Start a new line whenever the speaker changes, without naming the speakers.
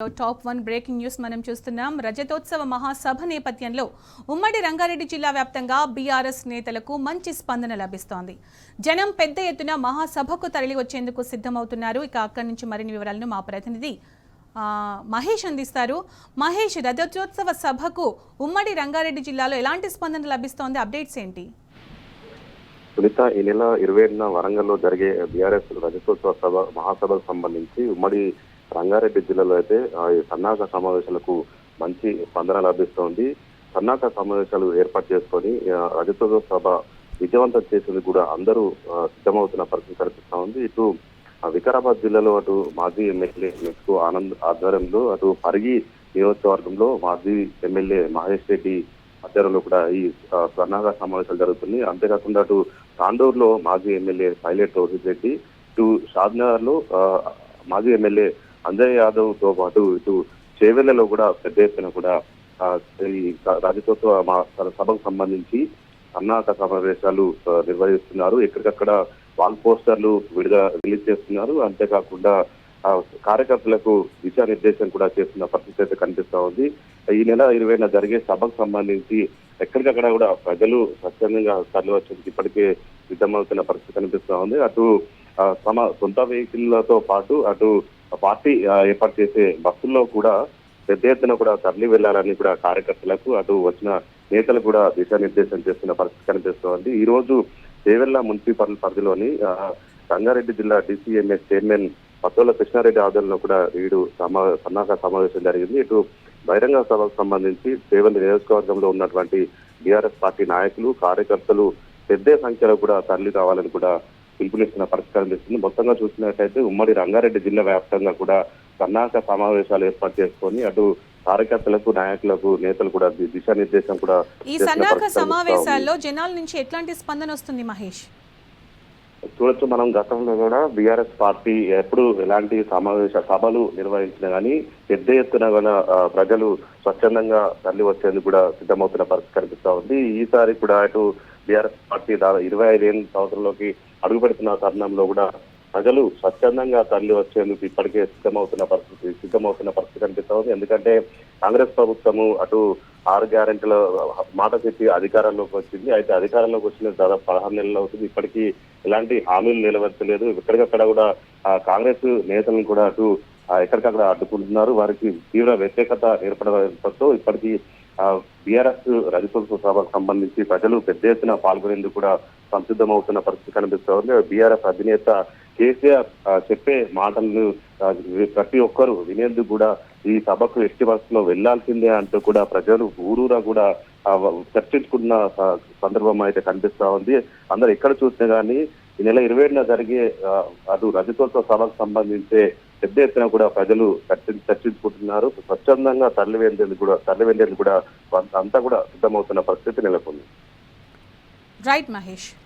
Top 1 breaking news మనం చూస్తున్నాం. రజతోత్సవ మహాసభ నేపథ్యంలో ఉమ్మడి రంగారెడ్డి జిల్లా వ్యాప్తంగా బీఆర్ఎస్ నేతలకు మంచి స్పందన లభిస్తోంది. జనం పెద్ద ఎత్తున మహాసభకు తరలి వచ్చేందుకు సిద్ధమవుతున్నారు. ఇక అక్కడి నుంచి మరిన్ని వివరాలను మా ప్రతినిధి మహేష్ అందిస్తారు. మహేష్, రజతోత్సవ సభకు ఉమ్మడి రంగారెడ్డి జిల్లాలో ఎలాంటి స్పందన లభిస్తోంది? అప్డేట్స్ ఏంటి?
సునీత, ఈ నెల 27న వరంగల్లో జరిగే బీఆర్ఎస్ రజతోత్సవ సభ మహాసభకు సంబంధించి ఉమ్మడి రంగారెడ్డి జిల్లాలో అయితే సన్నాహక సమావేశాలకు మంచి స్పందన లభిస్తోంది. సన్నాహక సమావేశాలు ఏర్పాటు చేసుకొని రజతోత్సవ సభ విజయవంతం చేసేందుకు కూడా అందరూ సిద్ధమవుతున్న పరిస్థితి కనిపిస్తా ఉంది. ఇటు వికారాబాద్ జిల్లాలో అటు మాజీ ఎమ్మెల్యే మెక్కు ఆనంద్ ఆధ్వర్యంలో, అటు పరిగి నియోజకవర్గంలో మాజీ ఎమ్మెల్యే మహేష్ రెడ్డి ఆధ్వర్యంలో కూడా ఈ సన్నాహక సమావేశాలు జరుగుతున్నాయి. అంతేకాకుండా అటు తాండూరులో మాజీ ఎమ్మెల్యే పైలట్ రోహిత్ రెడ్డి, ఇటు షాద్నగర్ లో మాజీ ఎమ్మెల్యే అంజయ్ యాదవ్ తో పాటు ఇటు చేవెళ్లలో కూడా పెద్ద ఎత్తున కూడా ఈ రజతోత్సవ సభకు సంబంధించి సన్నాహక సమావేశాలు నిర్వహిస్తున్నారు. ఎక్కడికక్కడ వాల్ పోస్టర్లు రిలీజ్ చేస్తున్నారు. అంతేకాకుండా కార్యకర్తలకు దిశానిర్దేశం కూడా చేస్తున్న పరిస్థితి అయితే కనిపిస్తా ఉంది. ఈ నెల 20న జరిగే సభకు సంబంధించి ఎక్కడికక్కడ కూడా ప్రజలు స్వచ్ఛందంగా తరలి వచ్చేందుకు ఇప్పటికే సిద్ధమవుతున్న పరిస్థితి కనిపిస్తా ఉంది. అటు తమ సొంత వెహికల్లతో పాటు అటు పార్టీ ఏర్పాటు చేసే బస్సుల్లో కూడా పెద్ద ఎత్తున కూడా తరలి వెళ్లాలని కూడా కార్యకర్తలకు, అటు వచ్చిన నేతలు కూడా దిశానిర్దేశం చేస్తున్న పరిస్థితి కనిపిస్తోంది. ఈ రోజు చేవెళ్ల మున్సిపల్ పరిధిలోని రంగారెడ్డి జిల్లా డిసిఎంఎస్ చైర్మన్ పత్తోల కృష్ణారెడ్డి ఆధ్వర్యంలో కూడా సన్నాహక సమావేశం జరిగింది. ఇటు బహిరంగ సభకు సంబంధించి చేవెళ్ల నియోజకవర్గంలో ఉన్నటువంటి బీఆర్ఎస్ పార్టీ నాయకులు, కార్యకర్తలు పెద్ద సంఖ్యలో కూడా తరలి రావాలని కూడా పిలుపునిస్తున్న పరిస్థితి కనిపిస్తుంది. మొత్తంగా చూసినట్లయితే ఉమ్మడి రంగారెడ్డి జిల్లా వ్యాప్తంగా కూడా సన్నాహక సమావేశాలు ఏర్పాటు చేసుకొని అటు కార్యకర్తలకు, నాయకులకు, నేతలు కూడా దిశానిర్దేశం కూడా
ఈ సన్నాహక సమావేశాల్లో జనాల నుంచి ఎట్లాంటి స్పందన వస్తుంది మహేష్?
చూడొచ్చు, మనం గతంలో కూడా బీఆర్ఎస్ పార్టీ ఎప్పుడు ఎలాంటి సభలు నిర్వహించినా కానీ పెద్ద ఎత్తున కూడా ప్రజలు స్వచ్ఛందంగా తరలి వచ్చేందుకు కూడా సిద్ధమవుతున్న పరిస్థితి కనిపిస్తా ఉంది. ఈసారి కూడా అటు బీఆర్ఎస్ పార్టీ 25 సంవత్సరంలోకి అడుగు పెడుతున్న తరుణంలో కూడా ప్రజలు స్వచ్ఛందంగా తరలి వచ్చేందుకు ఇప్పటికే సిద్ధమవుతున్న పరిస్థితి కనిపిస్తా ఉంది. ఎందుకంటే కాంగ్రెస్ ప్రభుత్వము అటు 6 గ్యారెంటీల మాట చెప్పి అధికారంలోకి వచ్చింది. అయితే అధికారంలోకి వచ్చిన దాదాపు 16 నెలలు అవుతుంది. ఇప్పటికీ ఎలాంటి హామీలు నిలబెట్టలేదు. ఎక్కడికక్కడ కూడా కాంగ్రెస్ నేతలను కూడా అటు ఎక్కడికక్కడ అడ్డుకుంటున్నారు. వారికి తీవ్ర వ్యతిరేకత ఏర్పడడంతో ఇప్పటికీ బీఆర్ఎస్ రజతోత్సవ సభకు సంబంధించి ప్రజలు పెద్ద ఎత్తున పాల్గొనేందుకు కూడా సంసిద్ధమవుతున్న పరిస్థితి కనిపిస్తా ఉంది. బీఆర్ఎస్ అధినేత కేసీఆర్ చెప్పే మాటలను ప్రతి ఒక్కరూ వినేందుకు కూడా ఈ సభకు ఎట్టి బస్సులో వెళ్లాల్సిందే అంటూ కూడా ప్రజలు ఊరూరా కూడా చర్చించుకున్న సందర్భం అయితే కనిపిస్తా ఉంది. అందరు ఎక్కడ చూసినా కానీ ఈ నెల 27న జరిగే అటు రజతోత్సవ సభకు సంబంధించే పెద్ద ఎత్తున కూడా ప్రజలు చర్చించుకుంటున్నారు. స్వచ్ఛందంగా తరలి వెళ్లేందుకు కూడా అంతా కూడా సిద్ధమవుతున్న పరిస్థితి నెలకొంది.
రైట్ మహేష్.